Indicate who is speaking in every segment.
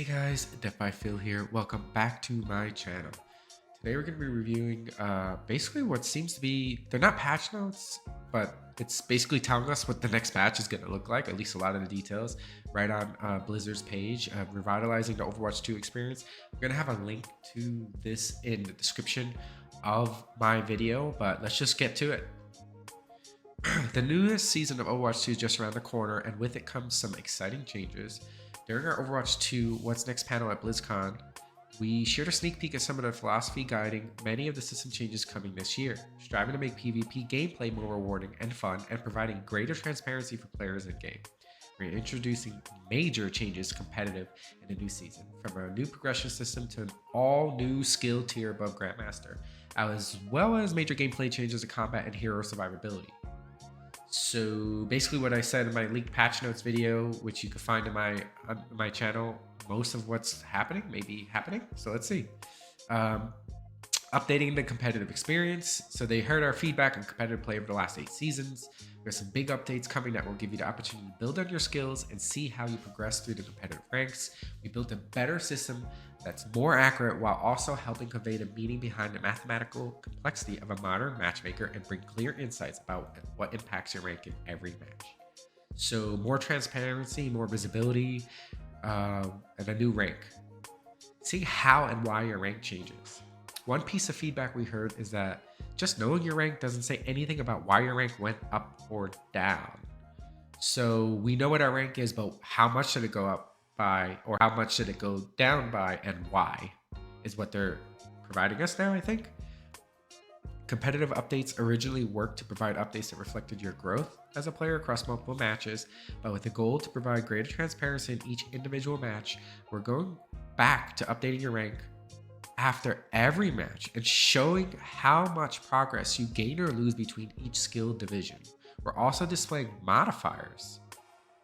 Speaker 1: Hey guys, Deathbyphiw here. Welcome back to my channel. Today we're going to be reviewing basically what seems to be, they're not patch notes, but it's basically telling us what the next patch is going to look like, at least a lot of the details, right on Blizzard's page, revitalizing the Overwatch 2 experience. I'm going to have a link to this in the description of my video, but let's just get to it. The newest season of Overwatch 2 is just around the corner, and with it comes some exciting changes. During our Overwatch 2 What's Next panel at BlizzCon, we shared a sneak peek at some of the philosophy guiding many of the system changes coming this year, striving to make PvP gameplay more rewarding and fun, and providing greater transparency for players in-game. We're introducing major changes to competitive in the new season, from a new progression system to an all-new skill tier above Grandmaster, as well as major gameplay changes to combat and hero survivability. So basically what I said in my leaked patch notes video, which you can find in my channel, most of what's happening may be happening. So let's see. Updating the competitive experience. So they heard our feedback on competitive play over the last 8 seasons. There's some big updates coming that will give you the opportunity to build on your skills and see how you progress through the competitive ranks. We built a better system that's more accurate while also helping convey the meaning behind the mathematical complexity of a modern matchmaker and bring clear insights about what impacts your rank in every match. So more transparency, more visibility, and a new rank. See how and why your rank changes. One piece of feedback we heard is that just knowing your rank doesn't say anything about why your rank went up or down. So we know what our rank is, but how much should it go up by, or how much should it go down by, and why is what they're providing us now, I think. Competitive updates originally worked to provide updates that reflected your growth as a player across multiple matches, but with the goal to provide greater transparency in each individual match, we're going back to updating your rank after every match and showing how much progress you gain or lose between each skill division. We're also displaying modifiers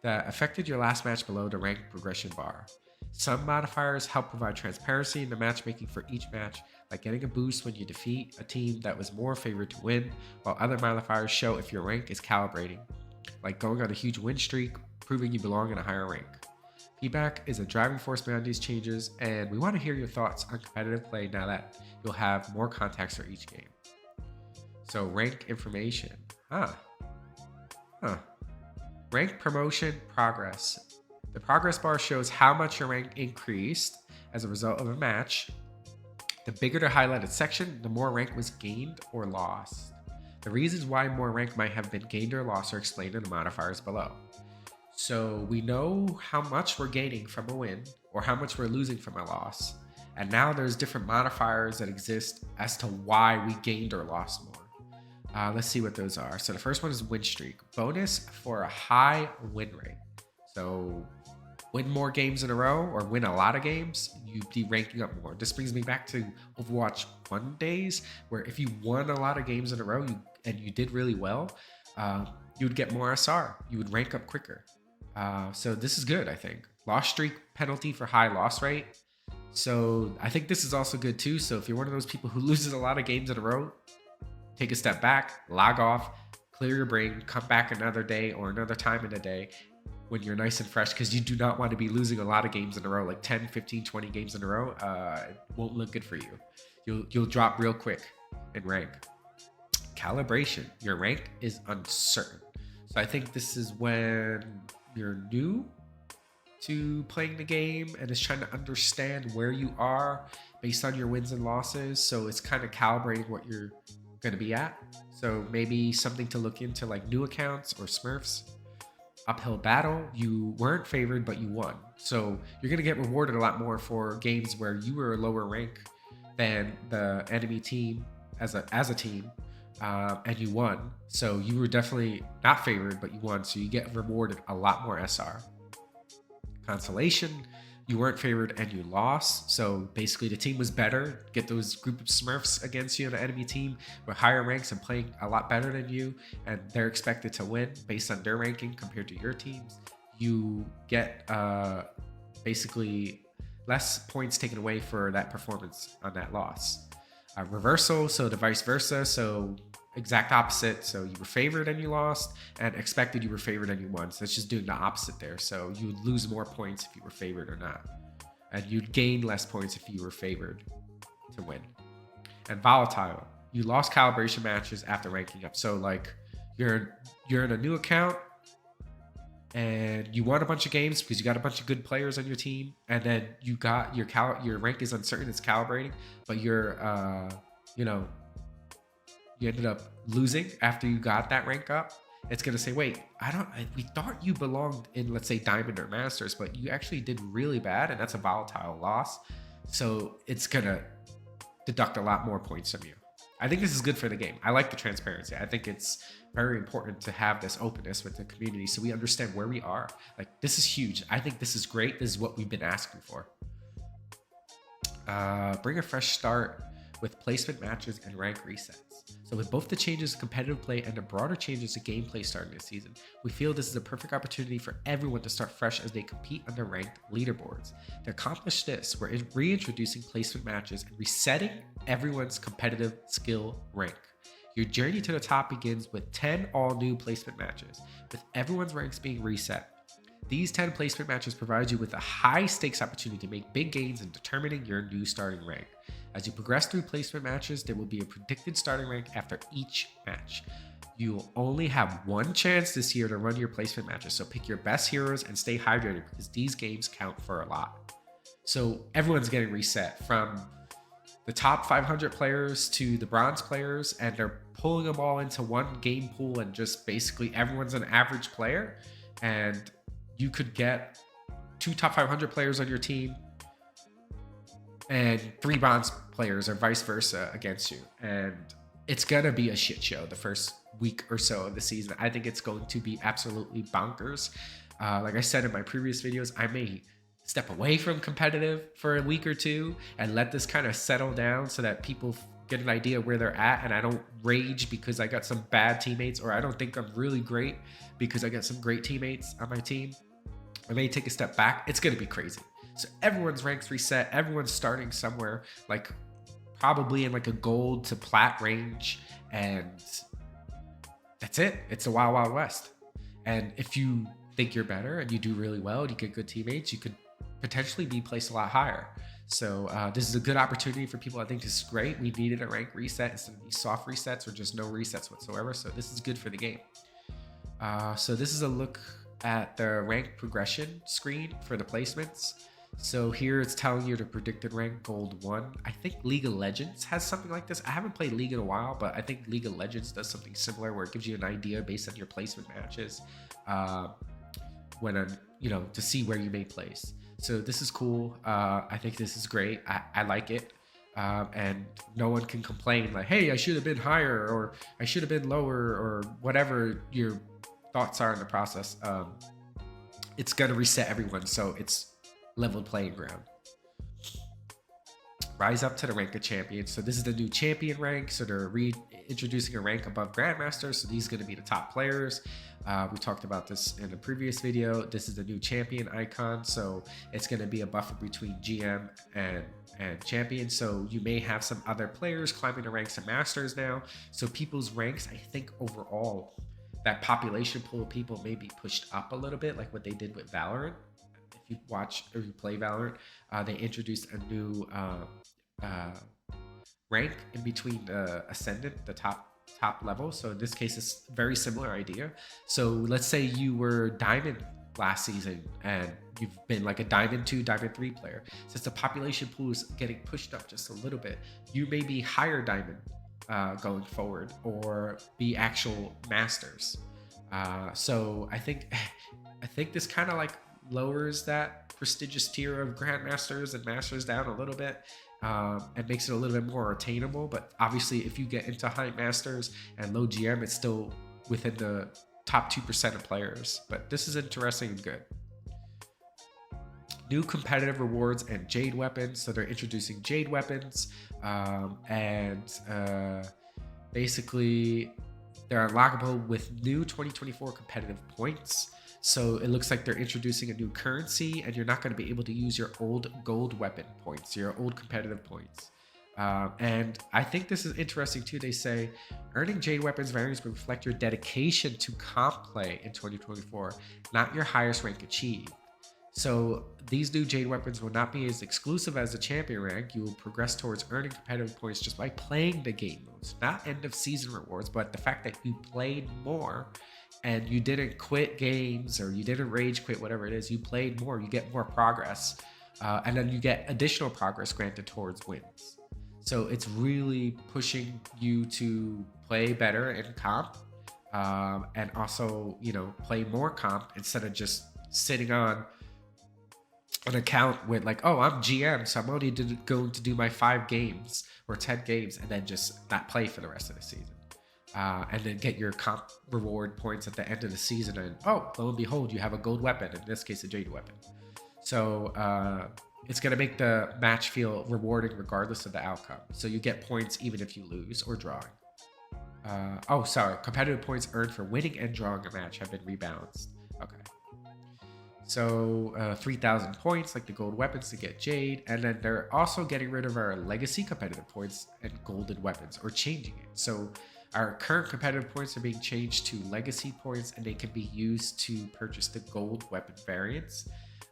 Speaker 1: that affected your last match below the rank progression bar. Some modifiers help provide transparency in the matchmaking for each match, like getting a boost when you defeat a team that was more favored to win, while other modifiers show if your rank is calibrating, like going on a huge win streak, proving you belong in a higher rank. Feedback is a driving force behind these changes, and we want to hear your thoughts on competitive play now that you'll have more context for each game. So rank information. Rank promotion progress. The progress bar shows how much your rank increased as a result of a match. The bigger the highlighted section, the more rank was gained or lost. The reasons why more rank might have been gained or lost are explained in the modifiers below. So we know how much we're gaining from a win or how much we're losing from a loss. And now there's different modifiers that exist as to why we gained or lost more. Let's see what those are. So the first one is win streak. Bonus for a high win rate. So win more games in a row or win a lot of games, you'd be ranking up more. This brings me back to Overwatch 1 days, where if you won a lot of games in a row and you did really well, you would get more SR. You would rank up quicker. So this is good, I think. Loss streak penalty for high loss rate. So I think this is also good too. So if you're one of those people who loses a lot of games in a row, take a step back, log off, clear your brain, come back another day or another time in the day when you're nice and fresh, because you do not want to be losing a lot of games in a row, like 10, 15, 20 games in a row. It won't look good for you. You'll drop real quick in rank. Calibration. Your rank is uncertain. So I think this is when you're new to playing the game and is trying to understand where you are based on your wins and losses. So it's kind of calibrating what you're going to be at. So maybe something to look into, like new accounts or Smurfs. Uphill battle, you weren't favored, but you won. So you're going to get rewarded a lot more for games where you were a lower rank than the enemy team as a team. And you won. So you were definitely not favored, but you won. So you get rewarded a lot more SR. Consolation, you weren't favored and you lost. So basically the team was better. Get those group of Smurfs against you on the enemy team with higher ranks and playing a lot better than you, and they're expected to win based on their ranking compared to your teams. You get basically less points taken away for that performance on that loss. Reversal, so the vice versa. So exact opposite. So you were favored and you lost, and expected you were favored and you won. So it's just doing the opposite there. So you would lose more points if you were favored or not. and you'd gain less points if you were favored to win. And volatile, you lost calibration matches after ranking up. So like you're in a new account and you won a bunch of games because you got a bunch of good players on your team, and then you got your rank is uncertain, it's calibrating, but you're you ended up losing after you got that rank up. It's gonna say, wait, we thought you belonged in, let's say, Diamond or Masters, but you actually did really bad, and that's a volatile loss. So it's gonna deduct a lot more points from you. I think this is good for the game. I like the transparency. I think it's very important to have this openness with the community so we understand where we are. Like, this is huge. I think this is great. This is what we've been asking for. Bring a fresh start with placement matches and rank resets. So with both the changes to competitive play and the broader changes to gameplay starting this season, we feel this is a perfect opportunity for everyone to start fresh as they compete on the ranked leaderboards. To accomplish this, we're reintroducing placement matches and resetting everyone's competitive skill rank. Your journey to the top begins with 10 all-new placement matches, with everyone's ranks being reset. These 10 placement matches provide you with a high-stakes opportunity to make big gains in determining your new starting rank. As you progress through placement matches, there will be a predicted starting rank after each match. You will only have one chance this year to run your placement matches, so pick your best heroes and stay hydrated because these games count for a lot. So everyone's getting reset, from the top 500 players to the bronze players, and they're pulling them all into one game pool, and just basically everyone's an average player, and you could get 2 top 500 players on your team and 3 bronze players or vice versa against you. And it's going to be a shit show the first week or so of the season. I think it's going to be absolutely bonkers. Like I said in my previous videos, I may step away from competitive for a week or two and let this kind of settle down so that people get an idea where they're at, and I don't rage because I got some bad teammates, or I don't think I'm really great because I got some great teammates on my team. I may take a step back. It's going to be crazy. So everyone's ranks reset. Everyone's starting somewhere, like probably in like a gold to plat range, and that's it. It's a wild, wild west. And if you think you're better and you do really well and you get good teammates, you could potentially be placed a lot higher. So this is a good opportunity for people. I think this is great. We needed a rank reset instead of these soft resets or just no resets whatsoever. So this is good for the game. So this is a look at the rank progression screen for the placements. So here it's telling you the predicted rank gold 1. I think League of Legends has something like this. I haven't played League in a while, but I think League of Legends does something similar where it gives you an idea based on your placement matches to see where you may place. So this is cool. I think this is great. I like it. And no one can complain like, hey, I should have been higher, or I should have been lower, or whatever your thoughts are in the process. It's going to reset everyone, so it's leveled playing ground. Rise up to the rank of champions. So this is the new champion rank. So they're reintroducing a rank above Grandmaster. So these are going to be the top players. We talked about this in a previous video. This is the new champion icon. So it's going to be a buffer between GM and champion. So you may have some other players climbing the ranks of masters now. So people's ranks, I think overall, that population pool of people may be pushed up a little bit, like what they did with Valorant. If you watch or you play Valorant, they introduced a new rank in between the Ascendant, the top level. So in this case, it's a very similar idea. So let's say you were Diamond last season and you've been like a Diamond 2, Diamond 3 player. Since the population pool is getting pushed up just a little bit, you may be higher Diamond going forward, or be actual Masters. So I think this kind of like lowers that prestigious tier of Grandmasters and Masters down a little bit. And makes it a little bit more attainable. But obviously, if you get into high Masters and low GM, it's still within the top 2% of players. But this is interesting and good. New competitive rewards and Jade weapons. So they're introducing Jade weapons, basically they're unlockable with new 2024 competitive points. So it looks like they're introducing a new currency, and you're not going to be able to use your old gold weapon points, your old competitive points. And I think this is interesting too. They say earning Jade weapons variants will reflect your dedication to comp play in 2024, not your highest rank achieved. So these new Jade weapons will not be as exclusive as the champion rank. You will progress towards earning competitive points just by playing the game modes, not end of season rewards, but the fact that you played more and you didn't quit games or you didn't rage quit, whatever it is, you played more, you get more progress. And then you get additional progress granted towards wins. So it's really pushing you to play better in comp, and also, play more comp instead of just sitting on an account with like, oh, I'm GM, so I'm only going to do my 5 games or 10 games and then just not play for the rest of the season. And then get your comp reward points at the end of the season, and oh, lo and behold, you have a gold weapon, in this case a Jade weapon. So it's going to make the match feel rewarding regardless of the outcome. So you get points even if you lose or drawing. Competitive points earned for winning and drawing a match have been rebalanced. Okay. So 3,000 points, like the gold weapons, to get Jade. And then they're also getting rid of our legacy competitive points and golden weapons, or changing it. So our current competitive points are being changed to legacy points, and they can be used to purchase the gold weapon variants.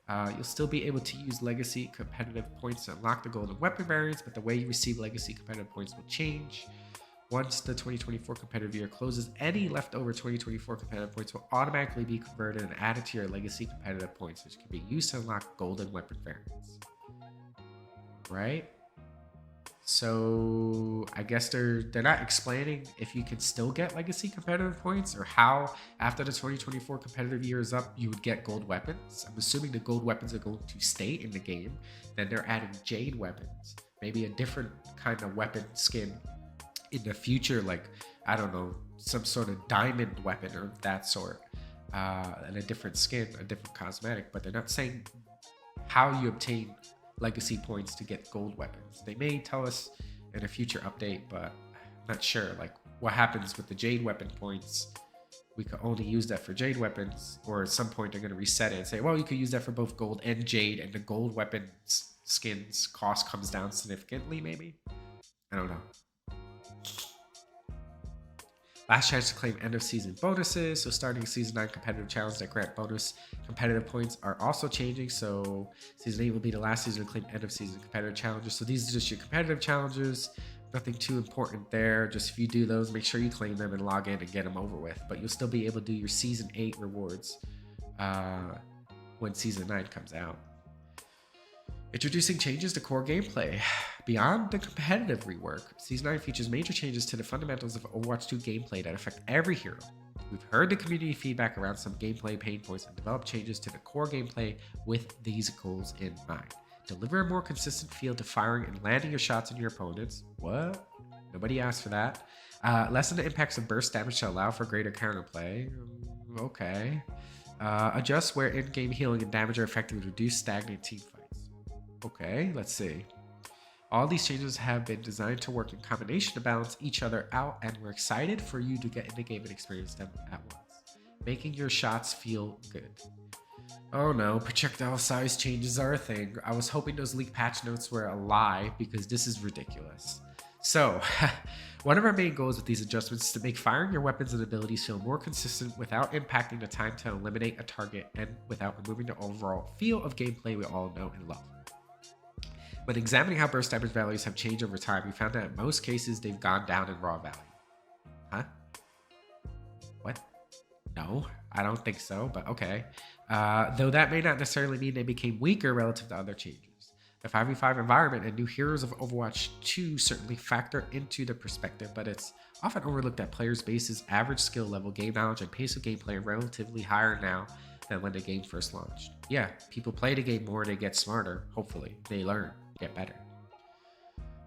Speaker 1: You'll still be able to use legacy competitive points to unlock the golden weapon variants, but the way you receive legacy competitive points will change. Once the 2024 competitive year closes, any leftover 2024 competitive points will automatically be converted and added to your legacy competitive points, which can be used to unlock golden weapon variants. Right? So I guess they're not explaining if you can still get legacy competitive points, or how after the 2024 competitive year is up you would get gold weapons. I'm assuming the gold weapons are going to stay in the game. Then they're adding Jade weapons, maybe a different kind of weapon skin in the future, like, I don't know, some sort of diamond weapon or that sort, and a different skin, a different cosmetic. But they're not saying how you obtain legacy points to get gold weapons. They may tell us in a future update, but I'm not sure. Like, what happens with the Jade weapon points? We could only use that for Jade weapons, or at some point they're going to reset it and say, well, you could use that for both gold and Jade, and the gold weapon skins cost comes down significantly, maybe. I don't know. Last chance to claim end of season bonuses. So starting season 9 competitive challenges that grant bonus competitive points are also changing. So season 8 will be the last season to claim end of season competitive challenges. So these are just your competitive challenges. Nothing too important there. Just if you do those, make sure you claim them and log in and get them over with. But you'll still be able to do your season 8 rewards when season 9 comes out. Introducing changes to core gameplay. Beyond the competitive rework, Season 9 features major changes to the fundamentals of Overwatch 2 gameplay that affect every hero. We've heard the community feedback around some gameplay pain points and developed changes to the core gameplay with these goals in mind. Deliver a more consistent feel to firing and landing your shots on your opponents. What? Nobody asked for that. Lessen the impacts of burst damage to allow for greater counterplay. Okay. Adjust where in-game healing and damage are effective to reduce stagnant team fights. Okay, let's see. All these changes have been designed to work in combination to balance each other out, and we're excited for you to get in the game and experience them at once, making your shots feel good. Oh no, projectile size changes are a thing. I was hoping those leaked patch notes were a lie, because this is ridiculous. So, one of our main goals with these adjustments is to make firing your weapons and abilities feel more consistent without impacting the time to eliminate a target and without removing the overall feel of gameplay we all know and love. When examining how burst damage values have changed over time, we found that in most cases they've gone down in raw value. Huh? What? No, I don't think so, but okay. Though that may not necessarily mean they became weaker relative to other changes. The 5v5 environment and new heroes of Overwatch 2 certainly factor into the perspective, but it's often overlooked that players' base's average skill level, game knowledge, and pace of gameplay are relatively higher now than when the game first launched. Yeah, people play the game more, they get smarter, hopefully. They learn, get better.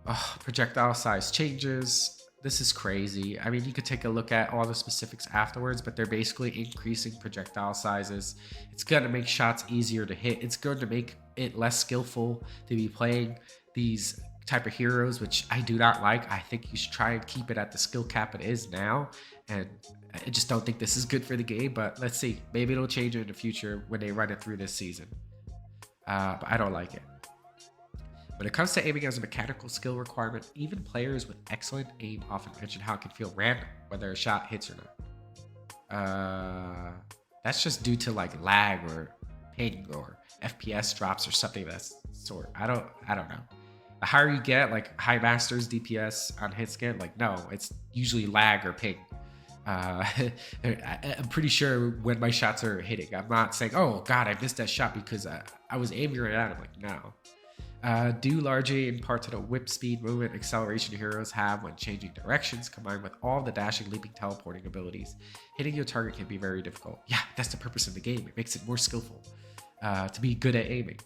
Speaker 1: Oh, projectile size changes. This is crazy. I mean, you could take a look at all the specifics afterwards, but they're basically increasing projectile sizes. It's going to make shots easier to hit. It's going to make it less skillful to be playing these type of heroes, which I do not like. I think you should try and keep it at the skill cap it is now. And I just don't think this is good for the game, but let's see. Maybe it'll change in the future when they run it through this season. But I don't like it. When it comes to aiming as a mechanical skill requirement, even players with excellent aim often mention how it can feel random whether a shot hits or not. That's just due to like lag or ping or FPS drops or something of that sort. I don't know. The higher you get, like high masters DPS on hit scan, like no, it's usually lag or ping. I'm pretty sure when my shots are hitting, I'm not saying, oh god, I missed that shot because I was aiming right at him. Like no. Due largely in part to the whip speed, movement, acceleration heroes have when changing directions, combined with all the dashing, leaping, teleporting abilities. Hitting your target can be very difficult. Yeah, that's the purpose of the game. It makes it more skillful to be good at aiming.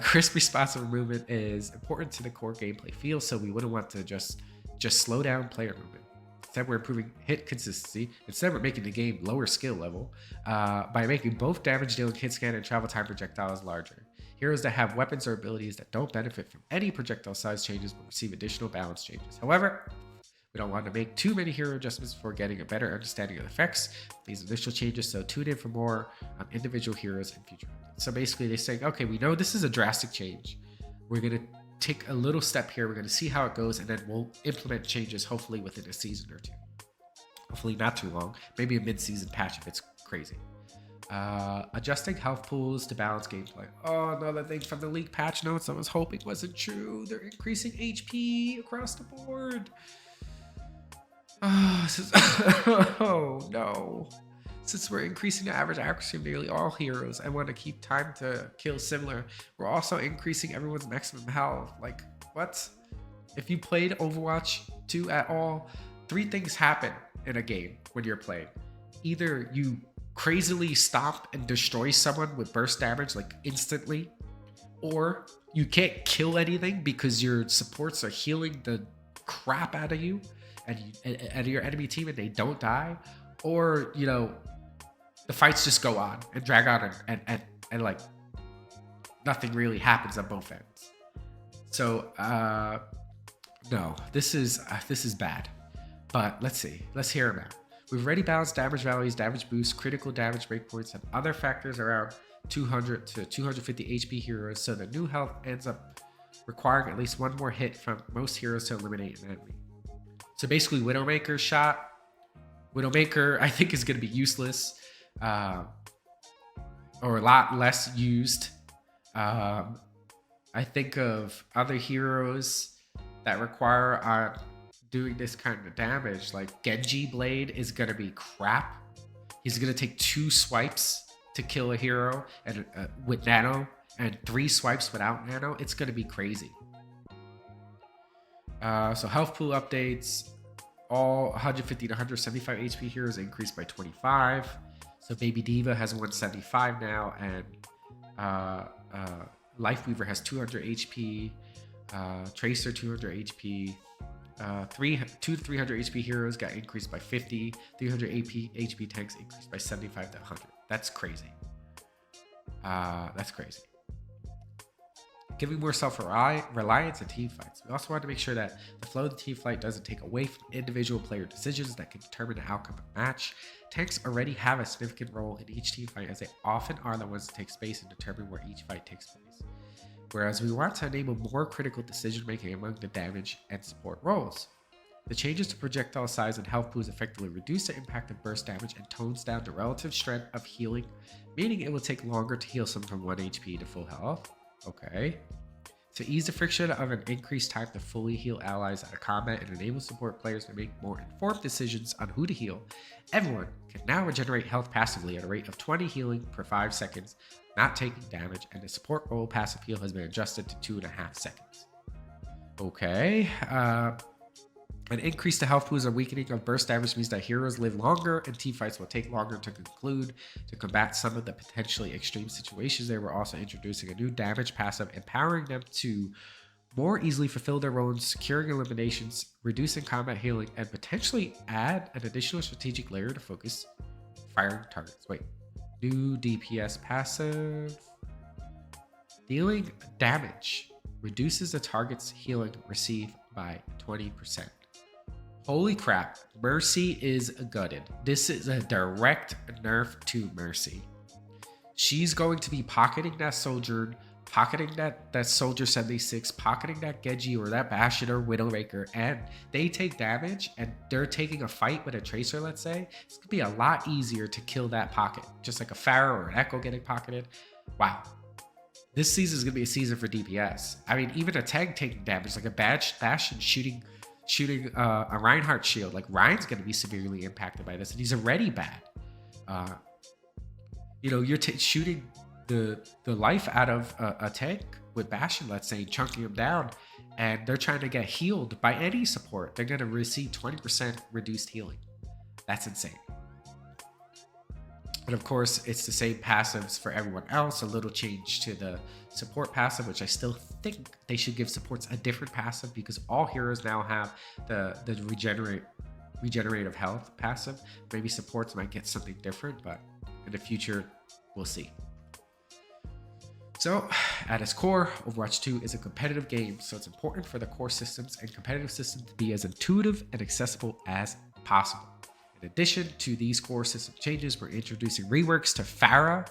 Speaker 1: Crisp, responsive movement is important to the core gameplay feel, so we wouldn't want to just slow down player movement. Instead, we're improving hit consistency. Instead, we're making the game lower skill level by making both damage dealing hit scan and travel time projectiles larger. Heroes that have weapons or abilities that don't benefit from any projectile size changes will receive additional balance changes. However, we don't want to make too many hero adjustments before getting a better understanding of the effects of these initial changes, so tune in for more on individual heroes in future. So basically they're saying, okay, we know this is a drastic change. We're going to take a little step here. We're going to see how it goes, and then we'll implement changes hopefully within a season or two. Hopefully not too long. Maybe a mid-season patch if it's crazy. Adjusting health pools to balance gameplay. Oh, another thing from the leaked patch notes I was hoping wasn't true. They're increasing HP across the board. Oh no. Since we're increasing the average accuracy of nearly all heroes, I want to keep time to kill similar. We're also increasing everyone's maximum health. Like, what? If you played Overwatch 2 at all, 3 things happen in a game when you're playing. Either you crazily stop and destroy someone with burst damage like instantly, or you can't kill anything because your supports are healing the crap out of you and your enemy team and they don't die, or you know, the fights just go on and drag on and like nothing really happens on both ends. So no, this is bad. But let's hear them out. We've already balanced damage values, damage boosts, critical damage breakpoints, and other factors around 200 to 250 HP heroes, so the new health ends up requiring at least one more hit from most heroes to eliminate an enemy. So basically, Widowmaker's shot. Widowmaker, I think, is going to be useless, or a lot less used. I think of other heroes that require doing this kind of damage, like Genji Blade is gonna be crap. He's gonna take 2 swipes to kill a hero and with nano, and 3 swipes without nano. It's gonna be crazy. So health pool updates: all 150 to 175 HP heroes increased by 25. So Baby Diva has 175 now, and Lifeweaver has 200 HP. Tracer 200 HP. 200 to 300 HP heroes got increased by 50. 300 HP tanks increased by 75 to 100. That's crazy. That's crazy. Giving more self-reliance in team fights. We also want to make sure that the flow of the team fight doesn't take away from individual player decisions that can determine the outcome of the match. Tanks already have a significant role in each team fight, as they often are the ones that take space and determine where each fight takes place. Whereas we want to enable more critical decision-making among the damage and support roles. The changes to projectile size and health pools effectively reduce the impact of burst damage and tones down the relative strength of healing, meaning it will take longer to heal someone from 1 HP to full health. Okay. To ease the friction of an increased time to fully heal allies out of combat and enable support players to make more informed decisions on who to heal, everyone can now regenerate health passively at a rate of 20 healing per 5 seconds, not taking damage, and the support role passive heal has been adjusted to 2.5 seconds. Okay. An increase to health pools and weakening of burst damage means that heroes live longer and teamfights will take longer to conclude. To combat some of the potentially extreme situations, they were also introducing a new damage passive, empowering them to more easily fulfill their roles, securing eliminations, reducing combat healing, and potentially add an additional strategic layer to focus firing targets. Wait, new DPS passive. Dealing damage reduces the target's healing received by 20%. Holy crap, Mercy is gutted. This is a direct nerf to Mercy. She's going to be pocketing that Sojourn, pocketing that Soldier 76, pocketing that Genji or that Bastion or Widowmaker, and they take damage and they're taking a fight with a Tracer, let's say. It's gonna be a lot easier to kill that pocket. Just like a Pharah or an Echo getting pocketed. wow, this season is going to be a season for DPS. I mean, even a tank taking damage, like a Bastion shooting a Reinhardt shield. Like, Ryan's going to be severely impacted by this, and he's already bad. You know, you're shooting the life out of a tank with Bastion, let's say, chunking him down, and they're trying to get healed by any support. They're going to receive 20% reduced healing. That's insane. But of course, it's the same passives for everyone else. A little change to the support passive, which I still think they should give supports a different passive, because all heroes now have the regenerative health passive. Maybe supports might get something different, but in the future, we'll see. So, at its core, Overwatch 2 is a competitive game, so it's important for the core systems and competitive systems to be as intuitive and accessible as possible. In addition to these core system changes, we're introducing reworks to Pharah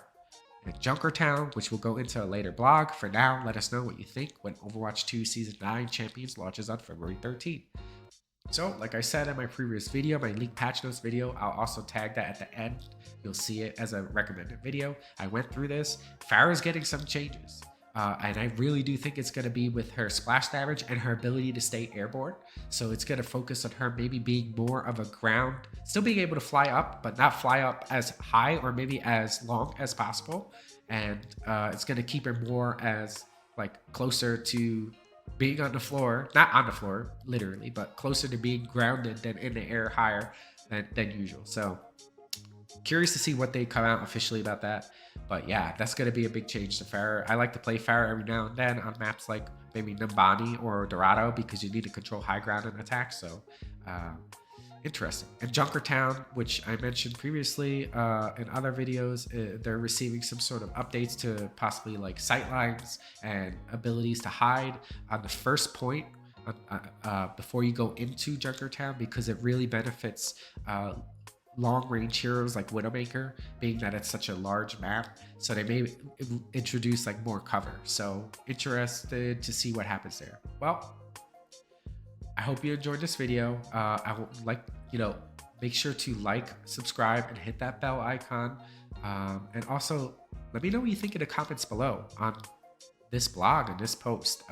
Speaker 1: and Junkertown, which we'll go into a later blog. For now, let us know what you think when Overwatch 2 Season 9 Champions launches on February 13th. So, like I said in my previous video, my leaked patch notes video, I'll also tag that at the end. You'll see it as a recommended video. I went through this. Pharah's getting some changes. And I really do think it's going to be with her splash damage and her ability to stay airborne. So it's going to focus on her maybe being more of a ground, still being able to fly up, but not fly up as high or maybe as long as possible. And it's going to keep her more as like closer to being on the floor, not on the floor, literally, but closer to being grounded than in the air higher than usual. So curious to see what they come out officially about that. But yeah, that's going to be a big change to Pharah. I like to play Pharah every now and then on maps like maybe Numbani or Dorado, because you need to control high ground and attack. So interesting. And Junkertown, which I mentioned previously in other videos, they're receiving some sort of updates to possibly like sightlines and abilities to hide on the first point before you go into Junkertown, because it really benefits long-range heroes like Widowmaker, being that it's such a large map. So they may introduce like more cover. So interested to see what happens there. Well, I hope you enjoyed this video. I would like, make sure to like, subscribe, and hit that bell icon. And also let me know what you think in the comments below on this blog and this post.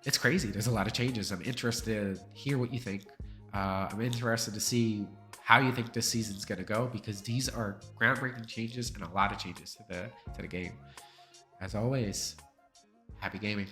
Speaker 1: It's crazy. There's a lot of changes. I'm interested to hear what you think. I'm interested to see how you think this season's going to go, because these are groundbreaking changes and a lot of changes to the game. As always, happy gaming.